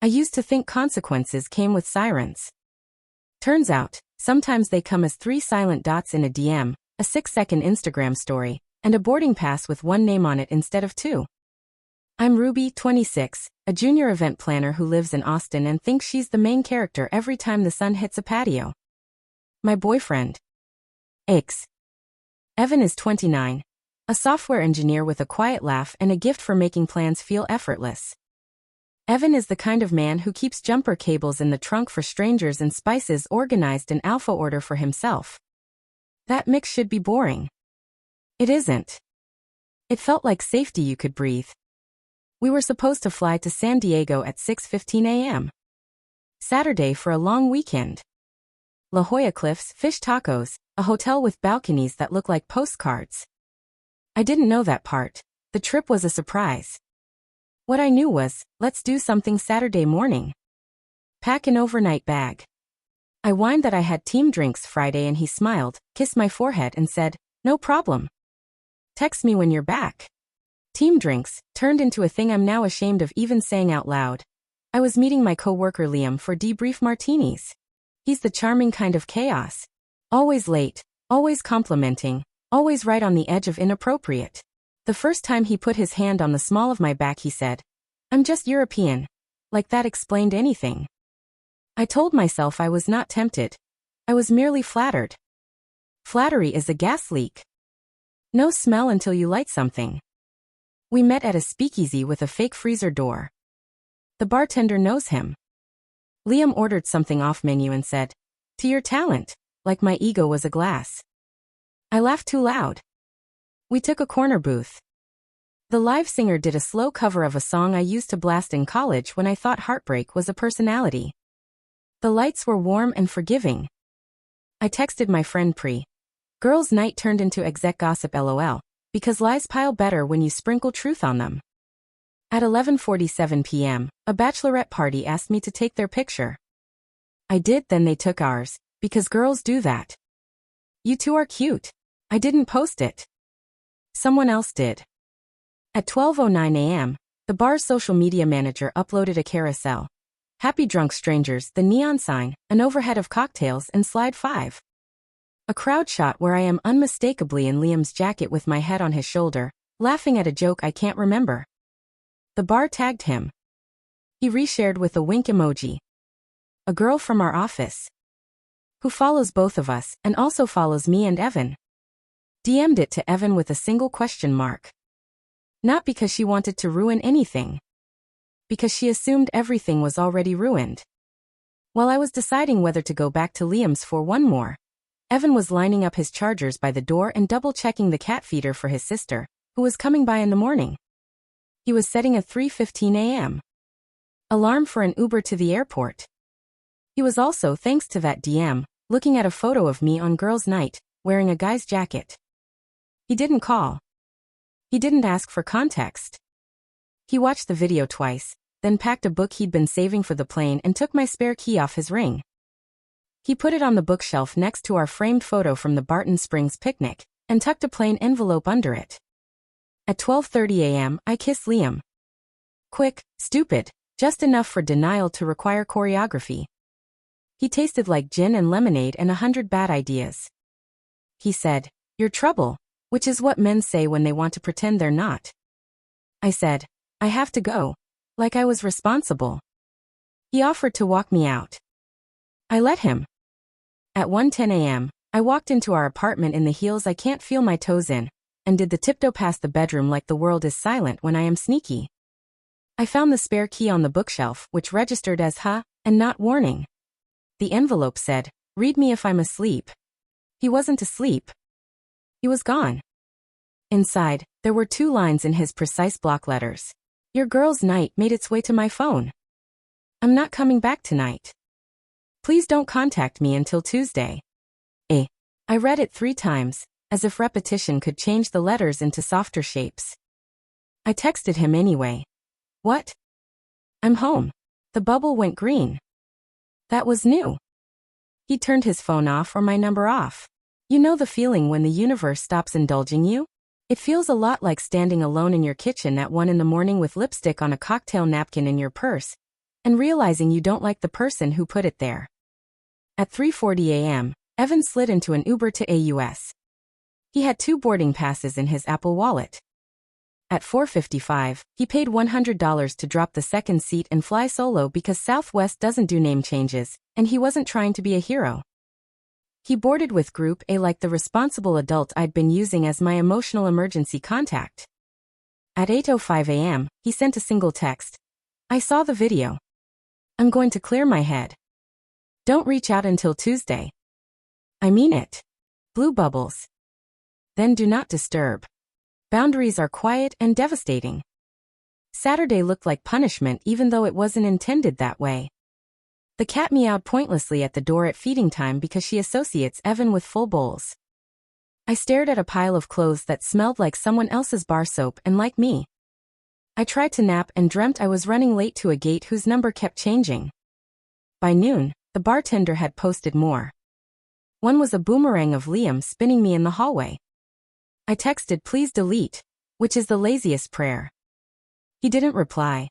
I used to think consequences came with sirens. Turns out, sometimes they come as 3 silent dots in a DM, a 6-second Instagram story, and a boarding pass with one name on it instead of 2. I'm Ruby, 26, a junior event planner who lives in Austin and thinks she's the main character every time the sun hits a patio. My boyfriend. Aches. Evan is 29, a software engineer with a quiet laugh and a gift for making plans feel effortless. Evan is the kind of man who keeps jumper cables in the trunk for strangers and spices organized in alpha order for himself. That mix should be boring. It isn't. It felt like safety you could breathe. We were supposed to fly to San Diego at 6:15 a.m. Saturday for a long weekend. La Jolla Cliffs, fish tacos, a hotel with balconies that look like postcards. I didn't know that part. The trip was a surprise. What I knew was, let's do something Saturday morning. Pack an overnight bag. I whined that I had team drinks Friday and he smiled, kissed my forehead and said, no problem. Text me when you're back. Team drinks turned into a thing I'm now ashamed of even saying out loud. I was meeting my coworker Liam for debrief martinis. He's the charming kind of chaos. Always late, always complimenting, always right on the edge of inappropriate. The first time he put his hand on the small of my back he said, I'm just European. Like that explained anything. I told myself I was not tempted. I was merely flattered. Flattery is a gas leak. No smell until you light something. We met at a speakeasy with a fake freezer door. The bartender knows him. Liam ordered something off menu and said, to your talent, like my ego was a glass. I laughed too loud. We took a corner booth. The live singer did a slow cover of a song I used to blast in college when I thought heartbreak was a personality. The lights were warm and forgiving. I texted my friend Pri. Girls' night turned into exec gossip LOL. Because lies pile better when you sprinkle truth on them. At 11:47 p.m., a bachelorette party asked me to take their picture. I did, then they took ours, because girls do that. You two are cute. I didn't post it. Someone else did. At 12:09 a.m., the bar's social media manager uploaded a carousel. Happy drunk strangers, the neon sign, an overhead of cocktails and slide 5. A crowd shot where I am unmistakably in Liam's jacket with my head on his shoulder, laughing at a joke I can't remember. The bar tagged him. He reshared with a wink emoji. A girl from our office. Who follows both of us and also follows me and Evan. DM'd it to Evan with a single question mark. Not because she wanted to ruin anything. Because she assumed everything was already ruined. While I was deciding whether to go back to Liam's for one more, Evan was lining up his chargers by the door and double-checking the cat feeder for his sister, who was coming by in the morning. He was setting a 3:15 a.m. alarm for an Uber to the airport. He was also, thanks to that DM, looking at a photo of me on girls' night, wearing a guy's jacket. He didn't call. He didn't ask for context. He watched the video twice, then packed a book he'd been saving for the plane and took my spare key off his ring. He put it on the bookshelf next to our framed photo from the Barton Springs picnic, and tucked a plain envelope under it. At 12:30 a.m., I kissed Liam. Quick, stupid, just enough for denial to require choreography. He tasted like gin and lemonade and 100 bad ideas. He said, "You're trouble," which is what men say when they want to pretend they're not. I said, "I have to go," like I was responsible. He offered to walk me out. I let him. At 1:10 a.m., I walked into our apartment in the heels I can't feel my toes in, and did the tiptoe past the bedroom like the world is silent when I am sneaky. I found the spare key on the bookshelf, which registered as and not warning. The envelope said, "Read me if I'm asleep." He wasn't asleep. He was gone. Inside, there were 2 lines in his precise block letters. Your girl's night made its way to my phone. I'm not coming back tonight. Please don't contact me until Tuesday. I read it 3 times, as if repetition could change the letters into softer shapes. I texted him anyway. What? I'm home. The bubble went green. That was new. He turned his phone off or my number off. You know the feeling when the universe stops indulging you? It feels a lot like standing alone in your kitchen at 1 in the morning with lipstick on a cocktail napkin in your purse, and realizing you don't like the person who put it there. At 3:40 a.m., Evan slid into an Uber to AUS. He had 2 boarding passes in his Apple Wallet. At 4:55, he paid $100 to drop the second seat and fly solo because Southwest doesn't do name changes, and he wasn't trying to be a hero. He boarded with Group A like the responsible adult I'd been using as my emotional emergency contact. At 8:05 a.m., he sent a single text. I saw the video. I'm going to clear my head. Don't reach out until Tuesday. I mean it. Blue bubbles. Then do not disturb. Boundaries are quiet and devastating. Saturday looked like punishment even though it wasn't intended that way. The cat meowed pointlessly at the door at feeding time because she associates Evan with full bowls. I stared at a pile of clothes that smelled like someone else's bar soap and like me. I tried to nap and dreamt I was running late to a gate whose number kept changing. By noon, the bartender had posted more. One was a boomerang of Liam spinning me in the hallway. I texted please delete, which is the laziest prayer. He didn't reply.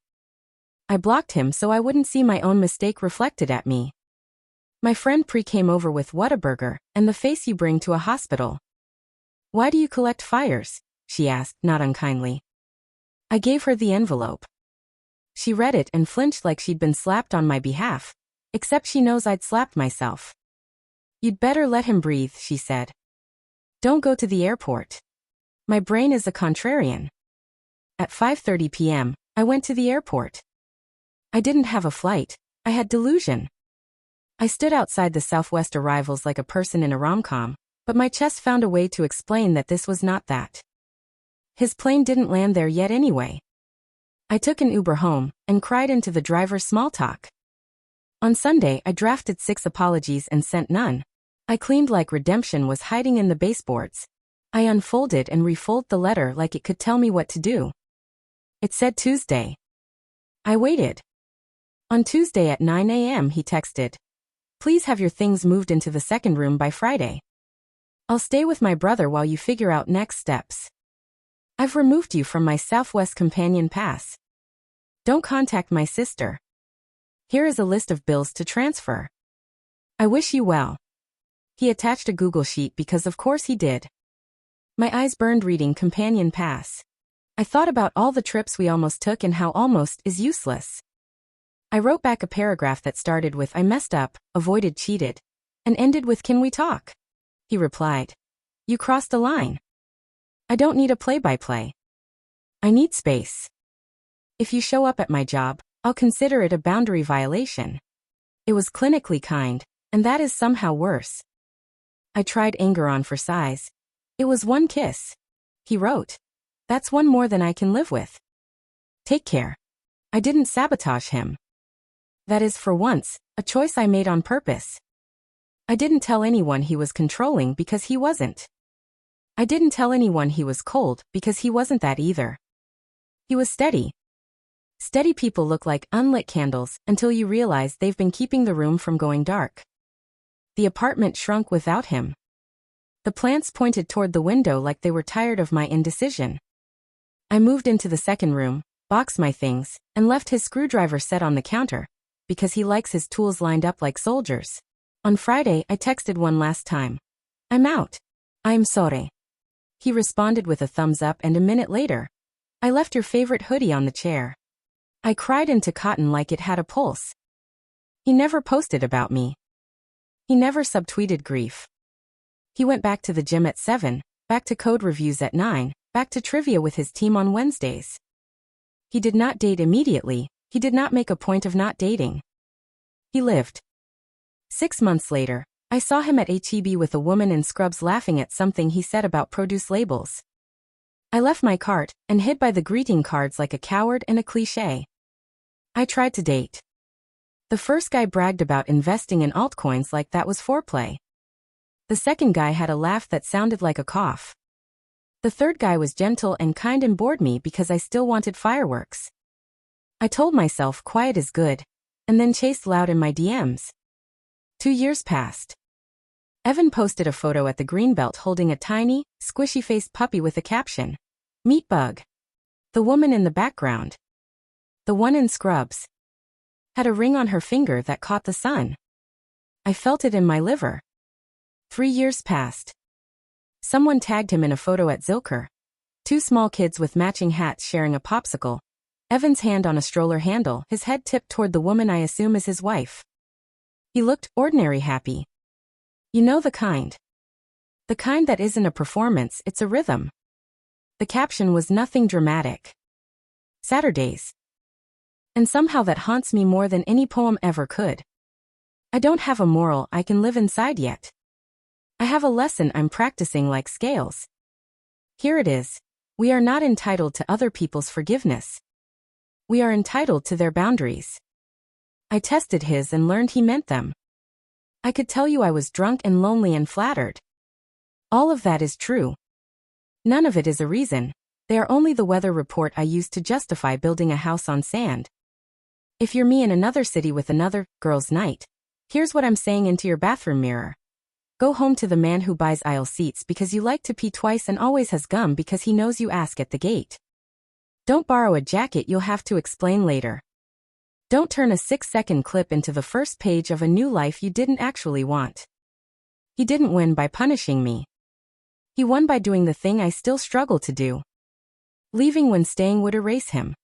I blocked him so I wouldn't see my own mistake reflected at me. My friend Pre came over with Whataburger and the face you bring to a hospital. Why do you collect fires? She asked, not unkindly. I gave her the envelope. She read it and flinched like she'd been slapped on my behalf, except she knows I'd slapped myself. You'd better let him breathe, she said. Don't go to the airport. My brain is a contrarian. At 5:30 p.m., I went to the airport. I didn't have a flight, I had delusion. I stood outside the Southwest arrivals like a person in a rom-com, but my chest found a way to explain that this was not that. His plane didn't land there yet anyway. I took an Uber home and cried into the driver's small talk. On Sunday, I drafted 6 apologies and sent none. I cleaned like redemption was hiding in the baseboards. I unfolded and refolded the letter like it could tell me what to do. It said Tuesday. I waited. On Tuesday at 9 a.m. he texted, please have your things moved into the second room by Friday. I'll stay with my brother while you figure out next steps. I've removed you from my Southwest Companion Pass. Don't contact my sister. Here is a list of bills to transfer. I wish you well. He attached a Google Sheet because of course he did. My eyes burned reading Companion Pass. I thought about all the trips we almost took and how almost is useless. I wrote back a paragraph that started with I messed up, avoided cheated, and ended with can we talk? He replied. You crossed a line. I don't need a play-by-play. I need space. If you show up at my job, I'll consider it a boundary violation. It was clinically kind, and that is somehow worse. I tried anger on for size. It was one kiss. He wrote. That's one more than I can live with. Take care. I didn't sabotage him. That is, for once, a choice I made on purpose. I didn't tell anyone he was controlling because he wasn't. I didn't tell anyone he was cold because he wasn't that either. He was steady. Steady people look like unlit candles until you realize they've been keeping the room from going dark. The apartment shrunk without him. The plants pointed toward the window like they were tired of my indecision. I moved into the second room, boxed my things, and left his screwdriver set on the counter, because he likes his tools lined up like soldiers. On Friday, I texted one last time. I'm out. I'm sorry. He responded with a thumbs up, and a minute later, I left your favorite hoodie on the chair. I cried into cotton like it had a pulse. He never posted about me. He never subtweeted grief. He went back to the gym at 7, back to code reviews at 9, back to trivia with his team on Wednesdays. He did not date immediately, he did not make a point of not dating. He lived. 6 months later, I saw him at H-E-B with a woman in scrubs laughing at something he said about produce labels. I left my cart and hid by the greeting cards like a coward and a cliché. I tried to date. The first guy bragged about investing in altcoins like that was foreplay. The second guy had a laugh that sounded like a cough. The third guy was gentle and kind and bored me because I still wanted fireworks. I told myself quiet is good, and then chased loud in my DMs. 2 years passed. Evan posted a photo at the Greenbelt holding a tiny, squishy-faced puppy with a caption, "Meat bug." The woman in the background. The one in scrubs. Had a ring on her finger that caught the sun. I felt it in my liver. 3 years passed. Someone tagged him in a photo at Zilker. 2 small kids with matching hats sharing a popsicle. Evan's hand on a stroller handle, his head tipped toward the woman I assume is his wife. He looked ordinary happy. You know the kind. The kind that isn't a performance, it's a rhythm. The caption was nothing dramatic. Saturdays. And somehow that haunts me more than any poem ever could. I don't have a moral I can live inside yet. I have a lesson I'm practicing like scales. Here it is. We are not entitled to other people's forgiveness. We are entitled to their boundaries. I tested his and learned he meant them. I could tell you I was drunk and lonely and flattered. All of that is true. None of it is a reason. They are only the weather report I used to justify building a house on sand. If you're me in another city with another girl's night, here's what I'm saying into your bathroom mirror. Go home to the man who buys aisle seats because you like to pee twice and always has gum because he knows you ask at the gate. Don't borrow a jacket you'll have to explain later. Don't turn a 6-second clip into the first page of a new life you didn't actually want. He didn't win by punishing me. He won by doing the thing I still struggle to do. Leaving when staying would erase him.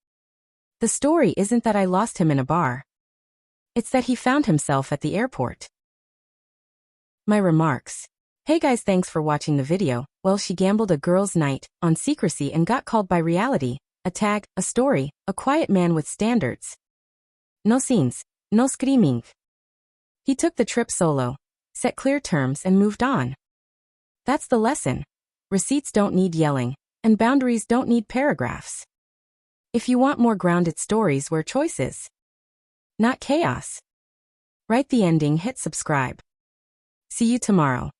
The story isn't that I lost him in a bar. It's that he found himself at the airport. My remarks. Hey guys, thanks for watching the video. Well, she gambled a girl's night on secrecy and got called by reality. A tag, a story, a quiet man with standards. No scenes, no screaming. He took the trip solo, set clear terms and moved on. That's the lesson. Receipts don't need yelling, and boundaries don't need paragraphs. If you want more grounded stories where choices, not chaos. Write the ending, hit subscribe. See you tomorrow.